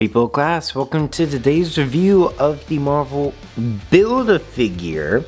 People class, welcome to today's review of the Marvel Build-A-Figure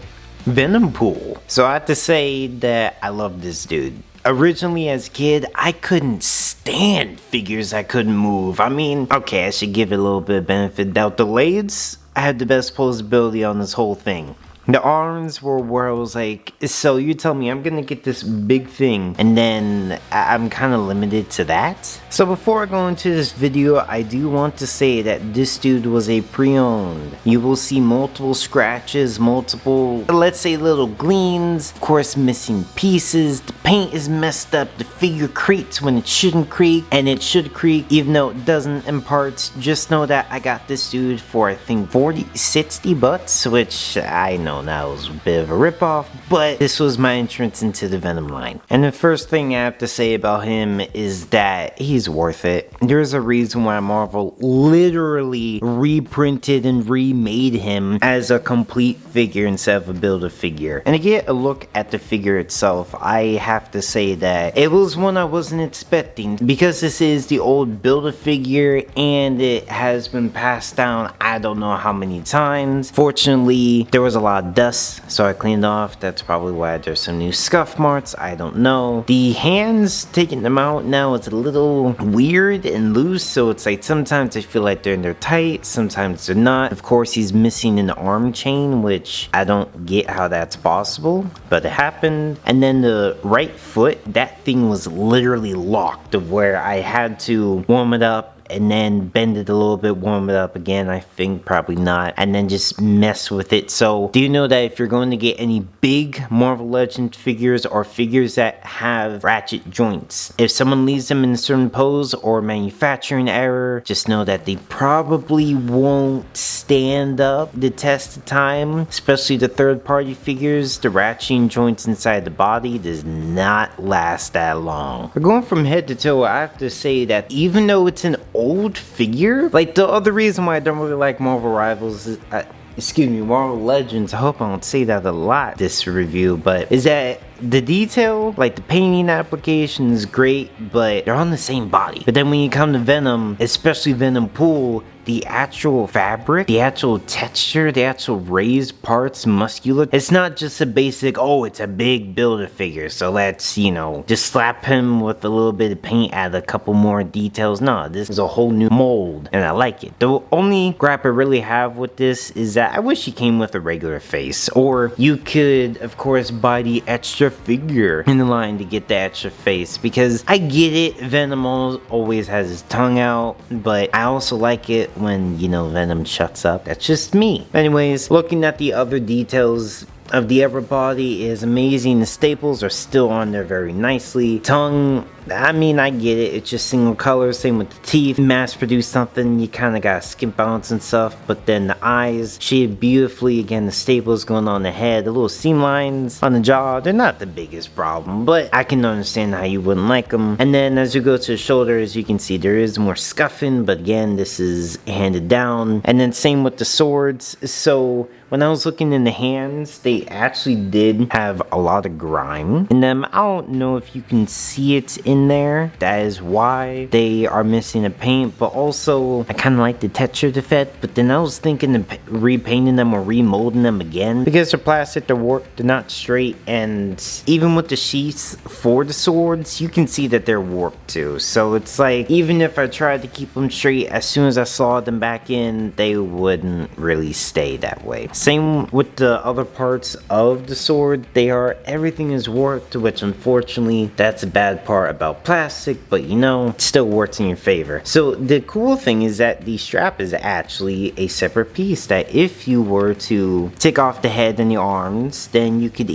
Venompool. So I have to say that I love this dude. Originally as a kid, I couldn't stand figures I couldn't move. I mean, okay, I should give it a little bit of benefit of doubt. The legs, I had the best posability on this whole thing. The arms were where I was like, so you tell me I'm gonna get this big thing and then I'm kind of limited to that. So before I go into this video, I do want to say that this dude was a pre-owned. You will see multiple scratches, multiple, let's say little gleams, of course missing pieces, the paint is messed up, the figure creaks when it shouldn't creak, and it should creak even though it doesn't in parts. Just know that I got this dude for I think 60 bucks, which I know that was a bit of a ripoff, but this was my entrance into the Venom line. And the first thing I have to say about him is that he's worth it. There's a reason why Marvel literally reprinted and remade him as a complete figure instead of a Build-A-Figure. And to get a look at the figure itself, I have to say that it was one I wasn't expecting, because this is the old Build-A-Figure and it has been passed down I don't know how many times. Fortunately, there was a lot of dust, so I cleaned off. That's probably why there's some new scuff marks, I don't know. The hands, taking them out now, it's a little weird and loose, so it's like sometimes I feel like they're tight, sometimes they're not. Of course, he's missing an arm chain, which I don't get how that's possible, but it happened. And then the right foot, that thing was literally locked, of where I had to warm it up and then bend it a little bit, warm it up again, I think, probably not, and then just mess with it. So do you know that if you're going to get any big Marvel Legends figures or figures that have ratchet joints, if someone leaves them in a certain pose or manufacturing error, just know that they probably won't stand up the test of time. Especially the third-party figures, the ratcheting joints inside the body does not last that long. We're going from head to toe. I have to say that even though it's an old figure, like the other reason why I don't really like Marvel Rivals is, Marvel Legends, I hope I don't say that a lot this review, but is that the detail, like the painting application is great, but they're on the same body. But then when you come to Venom, especially Venompool, the actual fabric, the actual texture, the actual raised parts, muscular, it's not just a basic, oh, it's a big Build-A-Figure, so let's, you know, just slap him with a little bit of paint, add a couple more details. No, this is a whole new mold, and I like it. The only gripe I really have with this is that I wish he came with a regular face, or you could, of course, buy the extra figure in the line to get the extra face, because I get it, Venom always has his tongue out, but I also like it when, you know, Venom shuts up. That's just me. Anyways, looking at the other details of the upper body is amazing. The staples are still on there very nicely. Tongue, I mean, I get it. It's just single color. Same with the teeth. Mass produce something, you kind of got skimp balance and stuff. But then the eyes shaded beautifully. Again, the staples going on the head. The little seam lines on the jaw, they're not the biggest problem, but I can understand how you wouldn't like them. And then as you go to the shoulders, you can see there is more scuffing, but again, this is handed down. And then same with the swords. So when I was looking in the hands, they actually did have a lot of grime in them. I don't know if you can see it in there. That is why they are missing the paint, but also I kind of like the texture effect. But then I was thinking of repainting them or remolding them again, because they're plastic, they're warped, they're not straight, and even with the sheaths for the swords, you can see that they're warped too. So it's like, even if I tried to keep them straight, as soon as I saw them back in, they wouldn't really stay that way. Same with the other parts of the sword. Everything is warped, which unfortunately, that's a bad part about plastic, but you know, it still works in your favor. So the cool thing is that the strap is actually a separate piece, that if you were to take off the head and the arms, then you could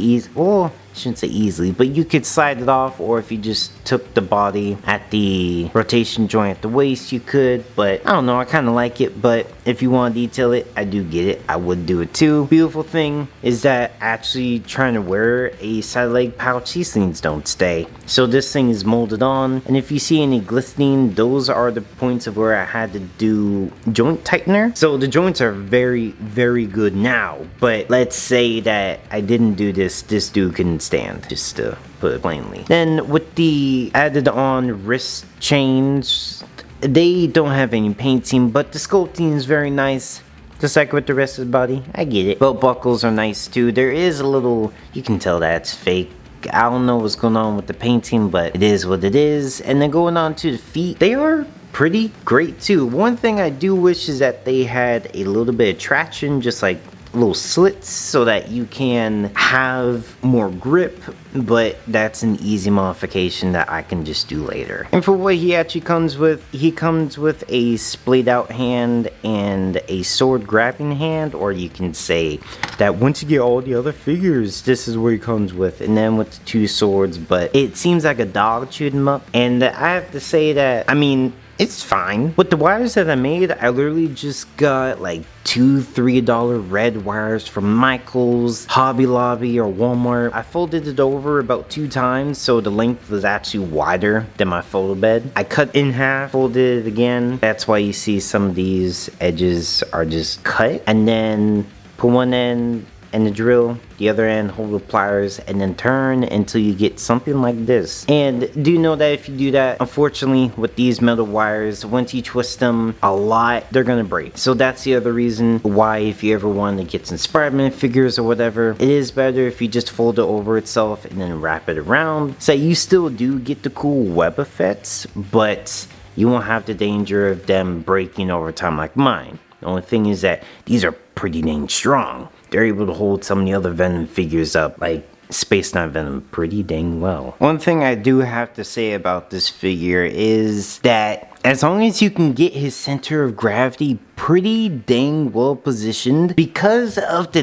shouldn't say easily, but you could slide it off, or if you just took the body at the rotation joint at the waist, you could. But I don't know, I kind of like it, but if you want to detail it, I do get it. I would do it too. Beautiful thing is that actually trying to wear a side leg pouch, these things don't stay. So this thing is molded on, and if you see any glistening, those are the points of where I had to do joint tightener. So the joints are very, very good now, but let's say that I didn't do this dude couldn't stand, just to put it plainly. Then with the added on wrist chains, they don't have any painting, but the sculpting is very nice. Just like with the rest of the body, I get it. Belt buckles are nice too. There is a little, you can tell that's fake. I don't know what's going on with the painting, but it is what it is. And then going on to the feet, they are pretty great too. One thing I do wish is that they had a little bit of traction, just like little slits, so that you can have more grip, but that's an easy modification that I can just do later. And for what he actually comes with, he comes with a splayed out hand and a sword grabbing hand, or you can say that once you get all the other figures, this is what he comes with, and then with the 2 swords. But it seems like a dog chewed him up, and I have to say that, I mean, it's fine. With the wires that I made, I literally just got like $2-3 red wires from Michael's, Hobby Lobby, or Walmart. I folded it over about 2 times, so the length was actually wider than my photo bed. I cut in half, folded it again. That's why you see some of these edges are just cut. And then put one end and the drill, the other end, hold with pliers, and then turn until you get something like this. And do know that if you do that, unfortunately with these metal wires, once you twist them a lot, they're gonna break. So that's the other reason why, if you ever want to get some Spider-Man figures or whatever, it is better if you just fold it over itself and then wrap it around, so you still do get the cool web effects, but you won't have the danger of them breaking over time like mine. The only thing is that these are pretty dang strong. They're able to hold some of the other Venom figures up, like Space Knight Venom, pretty dang well. One thing I do have to say about this figure is that as long as you can get his center of gravity pretty dang well positioned, because of the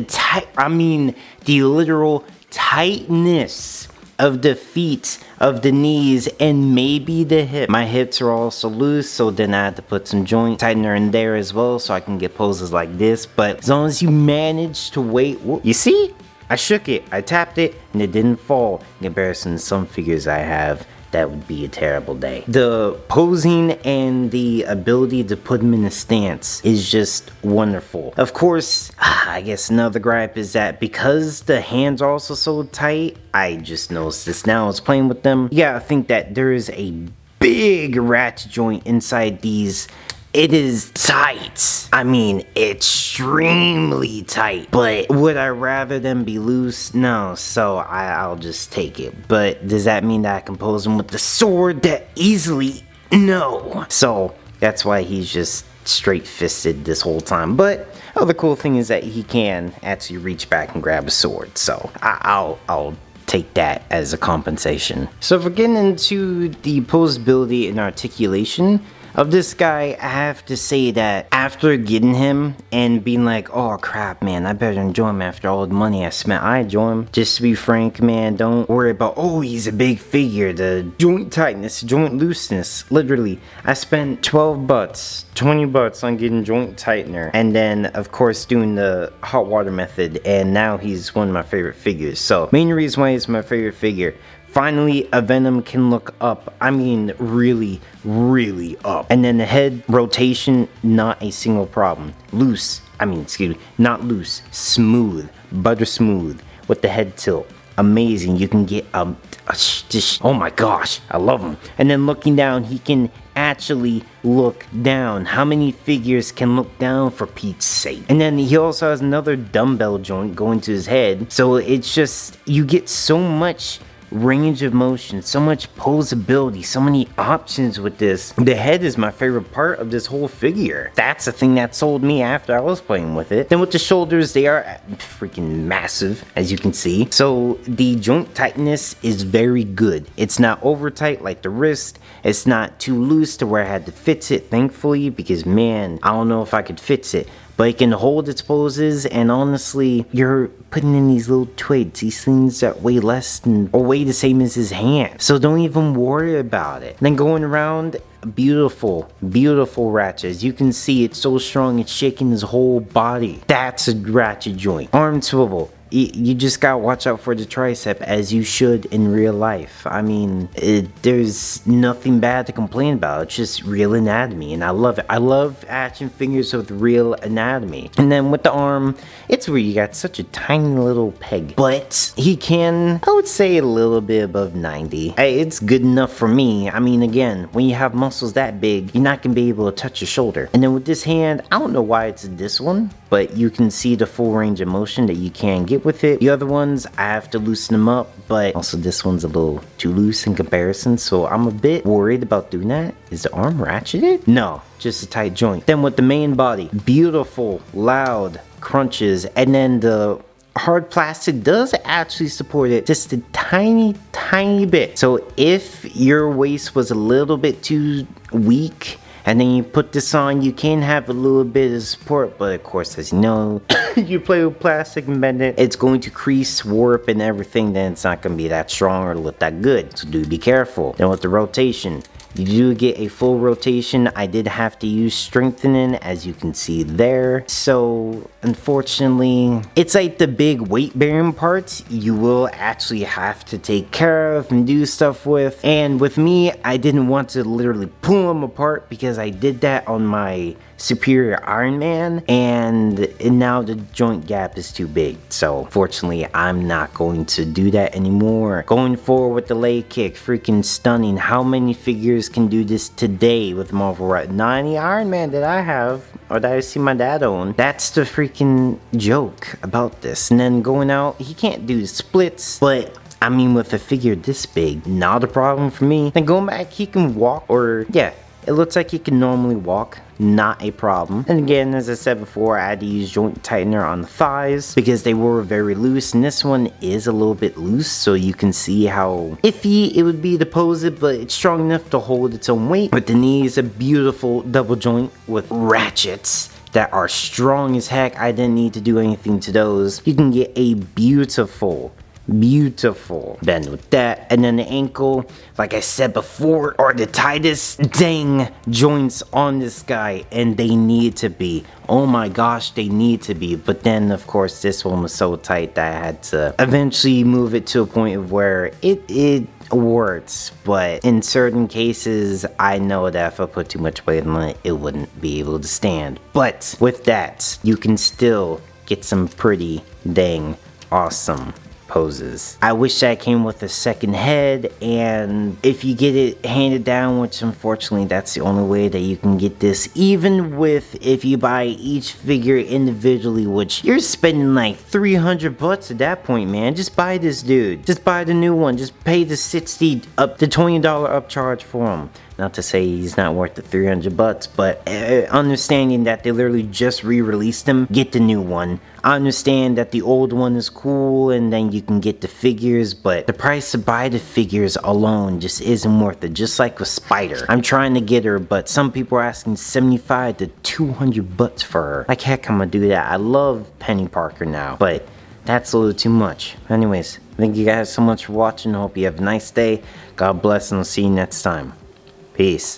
the literal tightness of the feet, of the knees, and maybe the hip. My hips are also loose, so then I had to put some joint tightener in there as well, so I can get poses like this. But as long as you manage to wait, you see? I shook it, I tapped it, and it didn't fall. In comparison to some figures I have, that would be a terrible day. The posing and the ability to put him in a stance is just wonderful. Of course, I guess another gripe is that because the hands are also so tight, I just noticed this now I was playing with them. You gotta think that there is a big ratchet joint inside these. It is tight. I mean, extremely tight. But would I rather them be loose? No, so I'll just take it. But does that mean that I can pose him with the sword that easily? No. So that's why he's just straight fisted this whole time. But the cool thing is that he can actually reach back and grab a sword. So I'll take that as a compensation. So if we're getting into the posability and articulation of this guy, I have to say that after getting him and being like, oh crap man, I better enjoy him after all the money I spent, I enjoy him. Just to be frank man, don't worry about, oh he's a big figure, the joint tightness, joint looseness. Literally, I spent 12 bucks, 20 bucks on getting joint tightener, and then of course doing the hot water method, and now he's one of my favorite figures. So main reason why he's my favorite figure, finally a Venom can look up. I mean really, really up. And then the head rotation, not a single problem. Loose, not loose, smooth, butter smooth with the head tilt. Amazing. You can get oh my gosh, I love him. And then looking down, he can actually look down. How many figures can look down, for Pete's sake? And then he also has another dumbbell joint going to his head, so it's just, you get so much range of motion, so much posability, so many options with this. The head is my favorite part of this whole figure. That's the thing that sold me after I was playing with it. Then with the shoulders, they are freaking massive, as you can see. So the joint tightness is very good. It's not over tight like the wrist. It's not too loose to where I had to fix it, thankfully, because man, I don't know if I could fix it. But it can hold its poses, and honestly, you're putting in these little twigs, these things that weigh less than, or weigh the same as his hand. So don't even worry about it. Then going around, beautiful, beautiful ratchet. As you can see, it's so strong, it's shaking his whole body. That's a ratchet joint. Arm swivel. you just gotta watch out for the tricep, as you should in real life. I mean, there's nothing bad to complain about. It's just real anatomy, and I love it. I love action figures with real anatomy. And then with the arm, it's where you got such a tiny little peg, but he can, I would say, a little bit above 90. It's good enough for me. I mean, again, when you have muscles that big, you're not gonna be able to touch your shoulder. And then with this hand, I don't know why it's this one, but you can see the full range of motion that you can get with it. The other ones, I have to loosen them up, but also this one's a little too loose in comparison, so I'm a bit worried about doing that. Is the arm ratcheted? No, just a tight joint. Then with the main body, beautiful, loud crunches, and then the hard plastic does actually support it just a tiny bit. So if your waist was a little bit too weak, and then you put this on, you can have a little bit of support, but of course, as you know, you play with plastic and bend it, it's going to crease, warp, and everything, then it's not going to be that strong or look that good. So do be careful. Then with the rotation, you do get a full rotation. I did have to use strengthening, as you can see there. So unfortunately, it's like the big weight bearing parts you will actually have to take care of and do stuff with. And with me, I didn't want to literally pull them apart because I did that on my Superior Iron Man, and now the joint gap is too big. So fortunately, I'm not going to do that anymore. Going forward with the leg kick, freaking stunning. How many figures can do this today with Marvel? Right, 90 Iron Man that I have, or that I see my dad own. That's the freaking joke about this. And then going out, he can't do the splits, but I mean, with a figure this big, not a problem for me. Then going back, he can walk, or yeah, it looks like he can normally walk, not a problem. And again, as I said before, I had to use joint tightener on the thighs because they were very loose, and this one is a little bit loose, so you can see how iffy it would be to pose it, but it's strong enough to hold its own weight. With the knees, a beautiful double joint with ratchets that are strong as heck. I didn't need to do anything to those. You can get a beautiful bend with that. And then the ankle, like I said before, are the tightest dang joints on this guy, and they need to be. Oh my gosh, they need to be. But then of course this one was so tight that I had to eventually move it to a point of where it works, but in certain cases I know that if I put too much weight on it, it wouldn't be able to stand. But with that, you can still get some pretty dang awesome poses. I wish that came with a second head, and if you get it handed down, which unfortunately that's the only way that you can get this, even with if you buy each figure individually, which you're spending like 300 bucks at that point, man. Just buy this dude. Just buy the new one. Just pay the 60 up to $20 upcharge for him. Not to say he's not worth the 300 bucks, but understanding that they literally just re-released them, get the new one. I understand that the old one is cool and then you can get the figures, but the price to buy the figures alone just isn't worth it. Just like with Spider. I'm trying to get her, but some people are asking 75 to 200 bucks for her. Like heck, I'm gonna do that. I love Penny Parker now, but that's a little too much. Anyways, thank you guys so much for watching. Hope you have a nice day. God bless, and I'll see you next time. Peace.